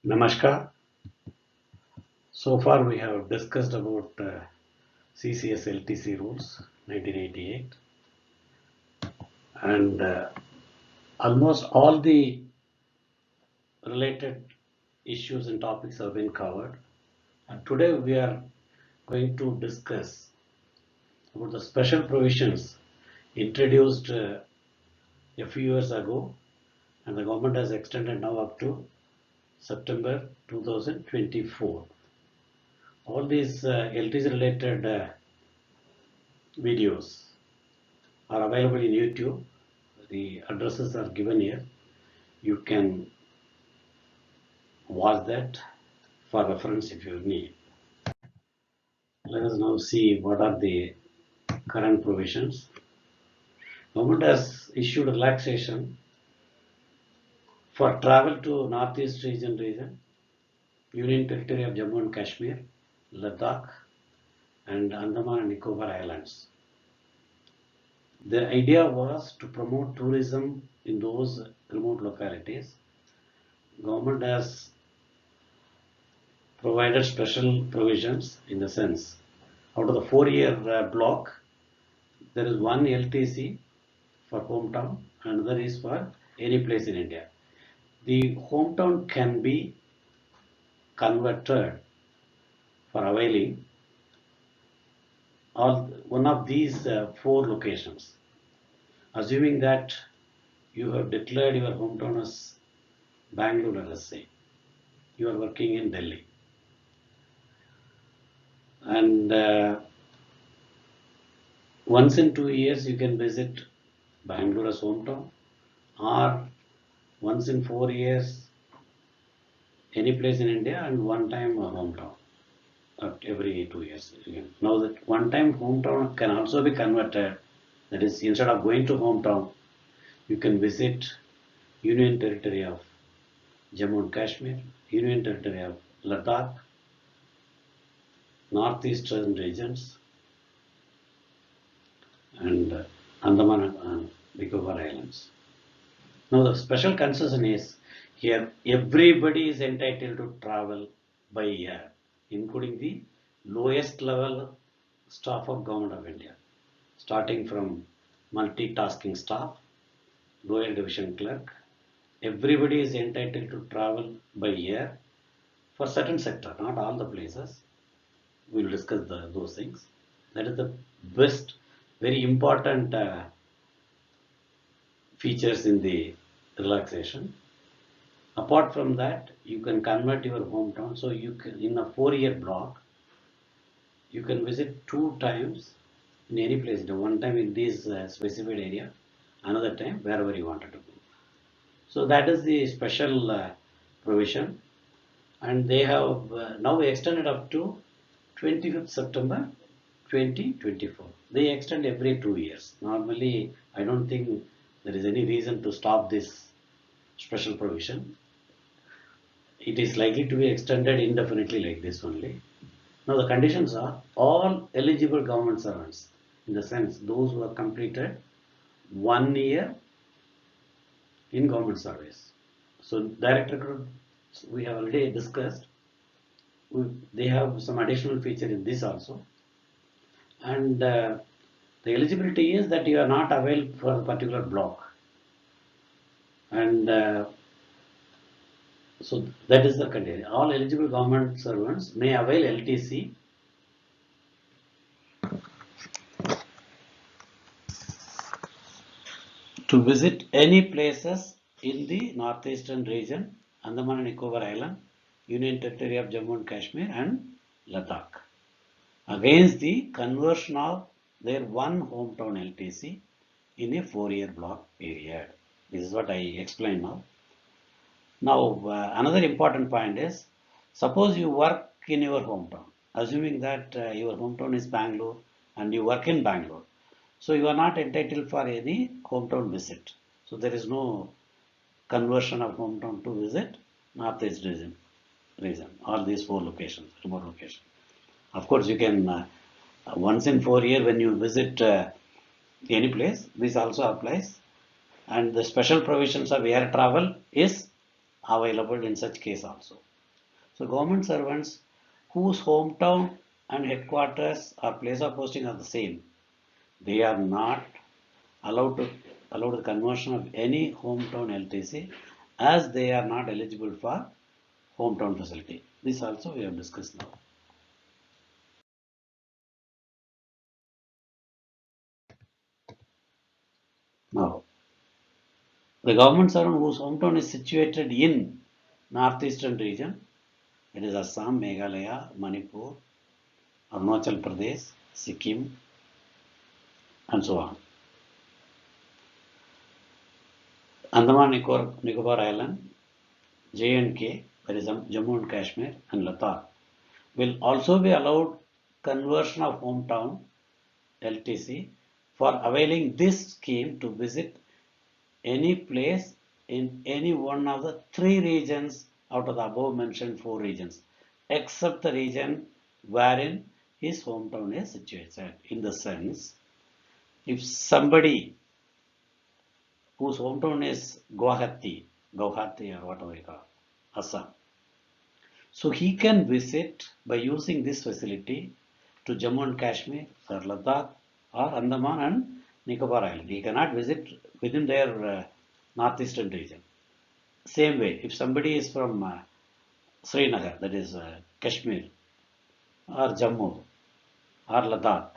Namaskar. So far we have discussed about CCS LTC rules 1988 and almost all the related issues and topics have been covered. And today we are going to discuss about the special provisions introduced a few years ago, and the government has extended now up to September 2024. All these LTC related videos are available in YouTube. The addresses are given here. You can watch that for reference if you need. Let us now see what are the current provisions. Government has issued relaxation for travel to Northeast region, Union Territory of Jammu and Kashmir, Ladakh, and Andaman and Nicobar Islands. The idea was to promote tourism in those remote localities. Government has provided special provisions in the sense out of the 4 year block there is one LTC for hometown and another is for any place in India. The hometown can be converted for availing all one of these four locations, assuming that you have declared your hometown as Bangalore, let us say you are working in Delhi, and once in 2 years you can visit Bangalore as hometown, or once in 4 years any place in India, and one time hometown every 2 years. Now that one time hometown can also be converted, that is instead of going to hometown you can visit Union Territory of Jammu and Kashmir, Union Territory of Ladakh, northeastern regions, and Andaman and Nicobar Islands. Now the special concession is here everybody is entitled to travel by air, including the lowest level staff of Government of India, starting from multitasking staff, lower division clerk. Everybody is entitled to travel by air for certain sector, not all the places. We will discuss those things. That is the best, very important features in the relaxation. Apart from that, you can convert your hometown. So you can, in a 4 year block, you can visit two times in any place. One time in this specified area, another time wherever you wanted to go. So that is the special provision, and they have now extended up to 25th September 2024. They extend every 2 years. Normally, I don't think there is any reason to stop this special provision. It is likely to be extended indefinitely like this only. Now the conditions are all eligible government servants, in the sense those who have completed 1 year in government service. So direct recruit we have already discussed. They have some additional feature in this also, and the eligibility is that you are not available for a particular block, and so that is the condition. All eligible government servants may avail LTC to visit any places in the northeastern region, Andaman and Nicobar Island, Union Territory of Jammu and Kashmir, and Ladakh, against the conversion of their one hometown LTC in a 4 year block period. This is what I explained now. Now, another important point is, suppose you work in your hometown, assuming that your hometown is Bangalore and you work in Bangalore. So you are not entitled for any hometown visit. So there is no conversion of hometown to visit northeast region, all these four locations, remote locations. Of course, you can once in 4 years when you visit any place, this also applies, and the special provisions of air travel is available in such case also. So government servants whose hometown and headquarters or place of posting are the same, they are not allowed to allow the conversion of any hometown LTC as they are not eligible for hometown facility. This also we have discussed now. Now, the government servant whose hometown is situated in northeastern region, it is Assam, Meghalaya, Manipur, Arunachal Pradesh, Sikkim, and so on. Andaman Nicobar Island, J&K, that is Jammu and Kashmir, and Ladakh, will also be allowed conversion of hometown LTC for availing this scheme to visit any place in any one of the three regions out of the above mentioned four regions, except the region wherein his hometown is situated. In the sense, if somebody whose hometown is Guwahati or whatever you call, Assam, so he can visit by using this facility to Jammu and Kashmir or Ladakh or Andaman and Nicobar Island. He cannot visit within their northeastern region. Same way, if somebody is from Srinagar, that is Kashmir, or Jammu, or Ladakh,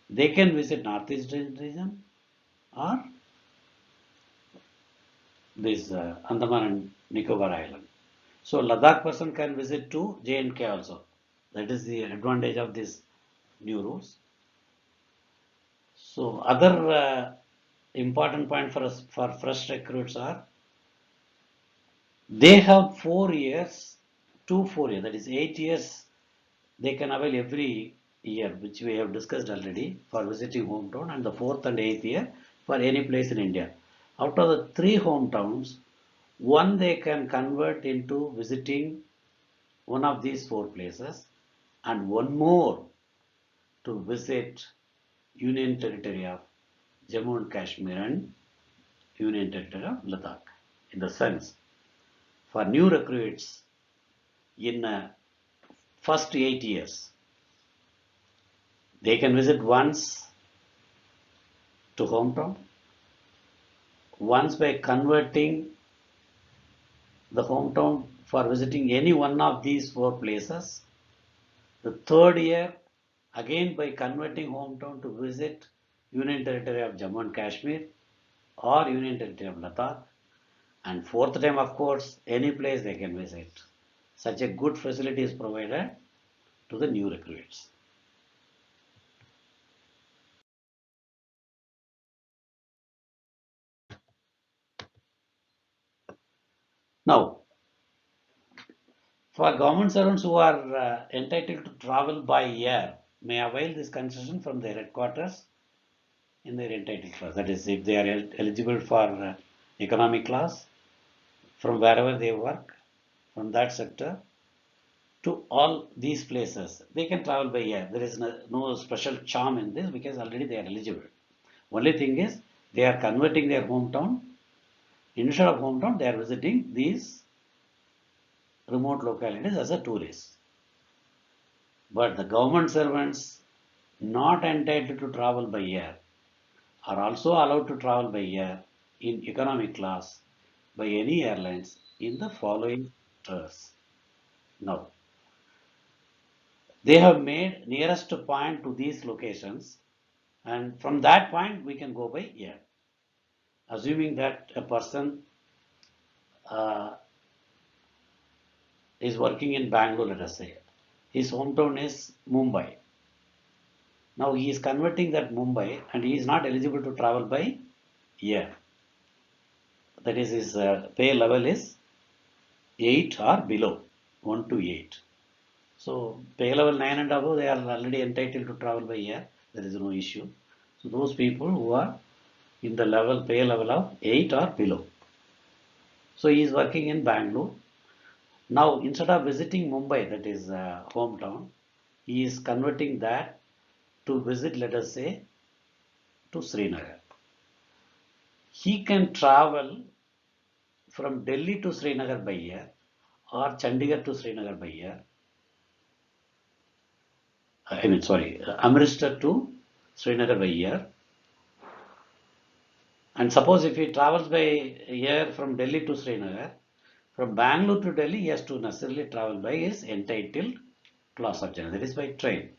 they can visit northeastern region or this Andaman and Nicobar Island. So Ladakh person can visit to J&K also. That is the advantage of these new rules. So other important point for us for fresh recruits are they have 4 years, 4 years, that is 8 years they can avail every year, which we have discussed already for visiting hometown, and the fourth and eighth year for any place in India. Out of the three hometowns, one they can convert into visiting one of these four places, and one more to visit Union Territory of Jammu and Kashmir and Union Territory of Ladakh. In the sense, for new recruits in first 8 years, they can visit once to hometown, once by converting the hometown for visiting any one of these four places. The third year, again by converting hometown to visit Union Territory of Jammu and Kashmir or Union Territory of Ladakh. And fourth time, of course, any place they can visit. Such a good facility is provided to the new recruits. Now, for government servants who are entitled to travel by air, may avail this concession from their headquarters in their entitled class. That is, if they are eligible for economic class, from wherever they work, from that sector to all these places, they can travel by air. There is no special charm in this because already they are eligible. Only thing is they are converting their hometown. Instead of hometown, they are visiting these remote localities as a tourist. But the government servants not entitled to travel by air are also allowed to travel by air in economic class by any airlines in the following tours. Now, they have made nearest point to these locations, and from that point we can go by air. Assuming that a person uh, is working in Bangalore, let us say, his hometown is Mumbai. Now he is converting that Mumbai and he is not eligible to travel by air. That is, his pay level is 8 or below, 1 to 8. So pay level 9 and above, they are already entitled to travel by air. There is no issue. So those people who are in the level pay level of 8 or below. So he is working in Bangalore. Now instead of visiting Mumbai, that is hometown, he is converting that to visit, let us say, to Srinagar. He can travel from Delhi to Srinagar by air, or Chandigarh to Srinagar by air. I mean, sorry, Amritsar to Srinagar by air. And suppose if he travels by air from Delhi to Srinagar, from Bangalore to Delhi, he has to necessarily travel by his entitled class of journey, that is by train.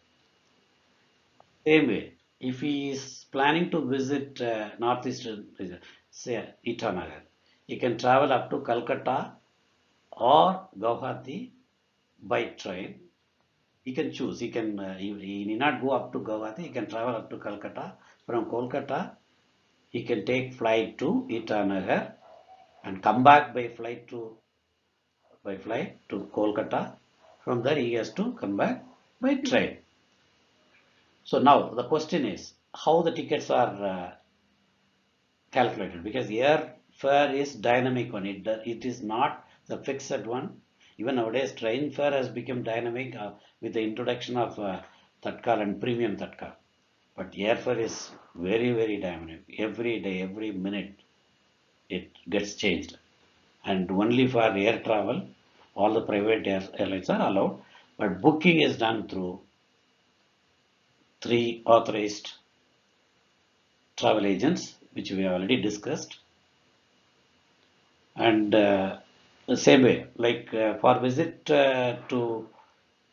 Same way, if he is planning to visit northeastern region, say Itanagar, he can travel up to Calcutta or Guwahati by train. He can choose. He need not go up to Guwahati. He can travel up to Calcutta. From Kolkata, he can take flight to Itanagar and come back by flight to Kolkata. From there, he has to come back by train. So now the question is how the tickets are calculated, because air fare is dynamic one. It is not the fixed one. Even nowadays, train fare has become dynamic with the introduction of Tatkal and premium Tatkal. But air fare is very, very dynamic. Every day, every minute, it gets changed. And only for air travel, all the private airlines are allowed. But booking is done through 3 authorized travel agents, which we have already discussed. And the same way, like for visit to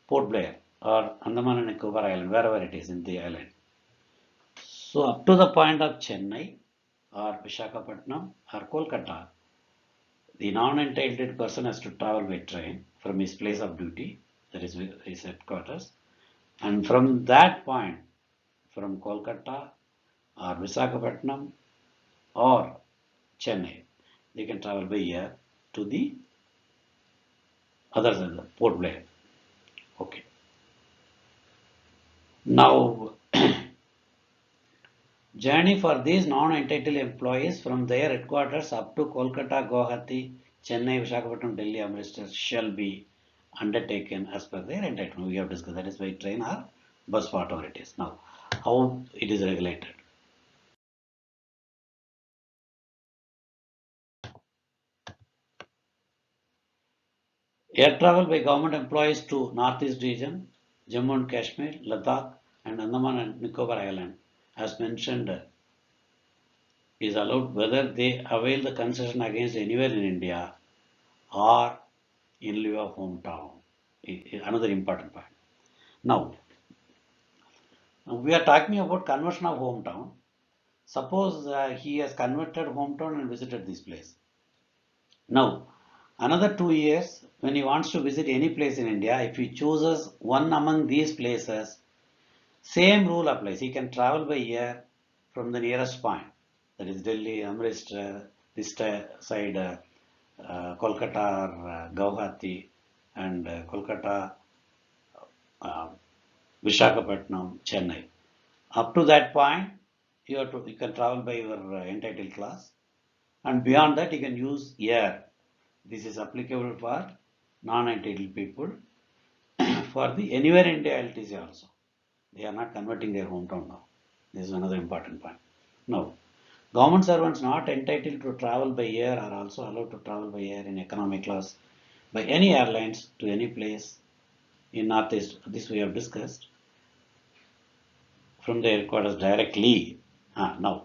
Port Blair or Andaman and Nicobar Island, wherever it is in the island. So up to the point of Chennai or Visakhapatnam or Kolkata, the non-entitled person has to travel by train from his place of duty, that is his headquarters, and from that point, from Kolkata or Visakhapatnam or Chennai, they can travel by air to the other than the Port Blair. Okay. Now, journey for these non-entitled employees from their headquarters up to Kolkata, Guwahati, Chennai, Visakhapatnam, Delhi, Amritsar shall be undertaken as per their entitlement. We have discussed that is by train or bus, whatever it is. Now, how it is regulated? Air travel by government employees to Northeast region, Jammu and Kashmir, Ladakh, and Andaman and Nicobar Island, as mentioned, is allowed whether they avail the concession against anywhere in India or in lieu of hometown. Another important point. Now, we are talking about conversion of hometown. Suppose he has converted hometown and visited this place. Now, another 2 years, when he wants to visit any place in India, if he chooses one among these places, same rule applies. He can travel by air from the nearest point, that is Delhi, Amritsar, this side, Kolkata or Guwahati, and Kolkata, uh, Visakhapatnam, Chennai. Up to that point, you can travel by your entitled class, and beyond that, you can use air. This is applicable for non-entitled people. For the anywhere India LTC also, they are not converting their hometown now. This is another important point. Now, government servants not entitled to travel by air are also allowed to travel by air in economic class by any airlines to any place in Northeast. This we have discussed from the headquarters directly. Now,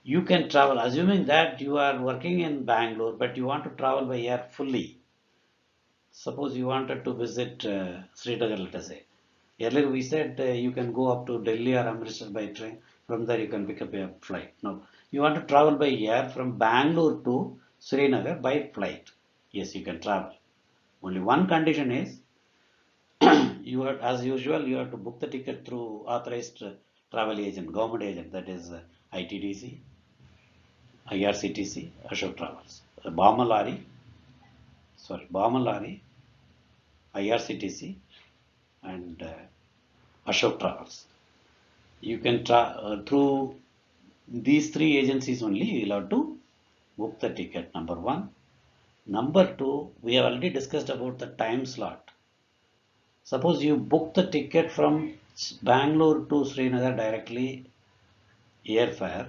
you can travel, assuming that you are working in Bangalore, but you want to travel by air fully. Suppose you wanted to visit Srinagar, let us say. Earlier we said you can go up to Delhi or Amritsar by train. From there you can pick up a flight. Now, you want to travel by air from Bangalore to Srinagar by flight. Yes, you can travel. Only one condition is you have, as usual, you have to book the ticket through authorized travel agent, government agent, that is ITDC, IRCTC, Ashok Travels. Bamalari, IRCTC, and Ashok Travels. You can through these three agencies only you will have to book the ticket, number one. Number two, we have already discussed about the time slot. Suppose you book the ticket from Bangalore to Srinagar directly airfare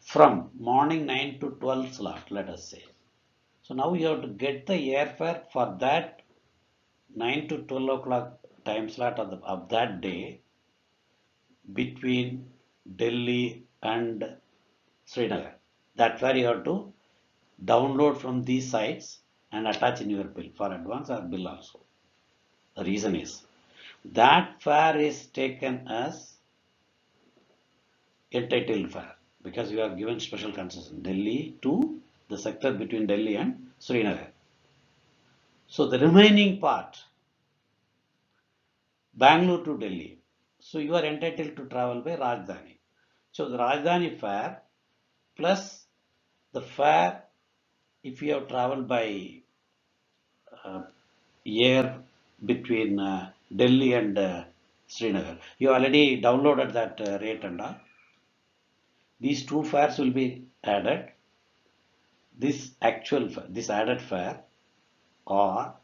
from morning 9 to 12 slot, let us say. So now you have to get the airfare for that 9 to 12 o'clock time slot of that day between Delhi and Srinagar. That's where you have to download from these sites and attach in your bill for advance or bill also. The reason is that fare is taken as entitled fare because you are given special concession Delhi to the sector between Delhi and Srinagar. So the remaining part, Bangalore to Delhi. So you are entitled to travel by Rajdhani. So the Rajdhani fare plus the fare if you have traveled by uh, air between Delhi and Srinagar. You already downloaded that rate and all. These two fares will be added. This added fare or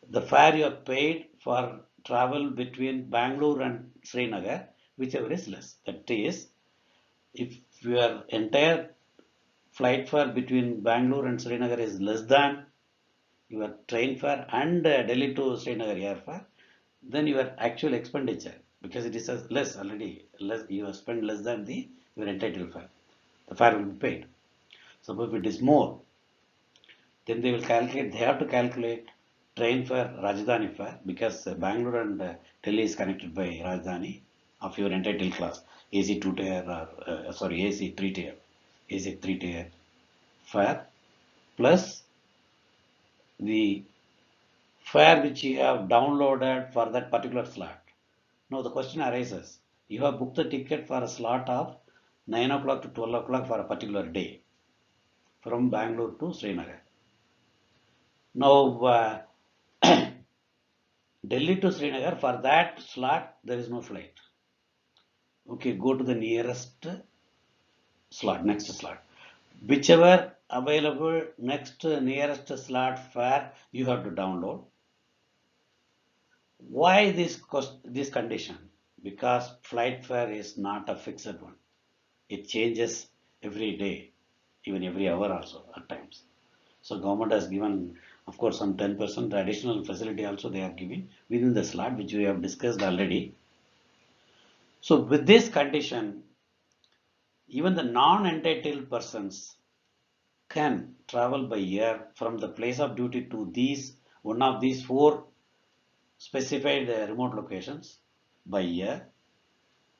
the fare you have paid for travel between Bangalore and Srinagar, whichever is less. That is, if your entire flight fare between Bangalore and Srinagar is less than your train fare and Delhi to Srinagar airfare, then your actual expenditure, because it is less already, less you have spent less than the your entitled fare. The fare will be paid. Suppose if it is more, then they will calculate. They have to calculate train fare, Rajdhani fare, because Bangalore and Delhi is connected by Rajdhani of your entitled class, AC two tier or sorry AC three tier, AC three tier fare plus the fare which you have downloaded for that particular slot. Now the question arises, you have booked the ticket for a slot of 9 o'clock to 12 o'clock for a particular day from Bangalore to Srinagar. Now Delhi to Srinagar, for that slot there is no flight. Okay, go to the nearest slot, next slot. Whichever available next nearest slot fare you have to download. Why this condition? Because flight fare is not a fixed one. It changes every day, even every hour also at times. So government has given, of course, some 10% additional facility also they are giving within the slot which we have discussed already. So with this condition, even the non-entitled persons can travel by air from the place of duty to one of these four specified remote locations by air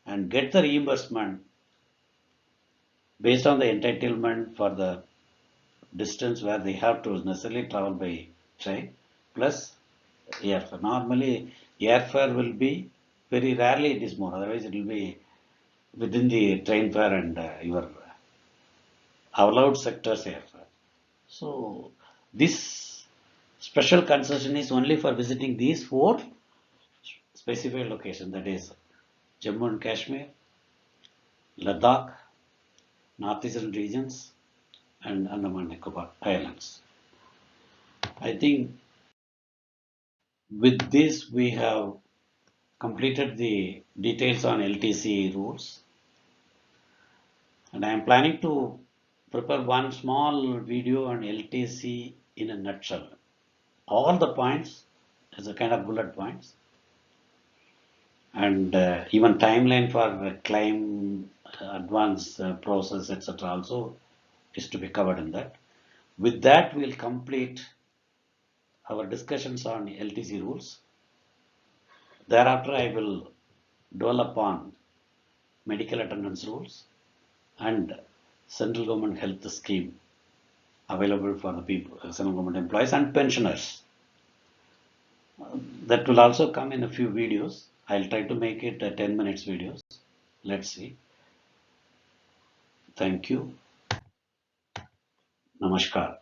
and get the reimbursement based on the entitlement for the distance where they have to necessarily travel by train plus airfare. Normally airfare will be very rarely it is more, otherwise it will be within the train fare and your allowed sectors airfare. So this special concession is only for visiting these four specified locations, that is Jammu and Kashmir, Ladakh, northeastern regions and Andaman Nicobar Islands. I think with this we have completed the details on LTC rules, and I am planning to prepare one small video on LTC in a nutshell. All the points as a kind of bullet points and even timeline for claim advance process etc. also is to be covered in that. With that we'll complete our discussions on LTC rules. Thereafter I will dwell upon medical attendance rules and central government health scheme available for the people, central government employees and pensioners. That will also come in a few videos. I'll try to make it 10 minutes videos. Let's see. Thank you. Namaskar.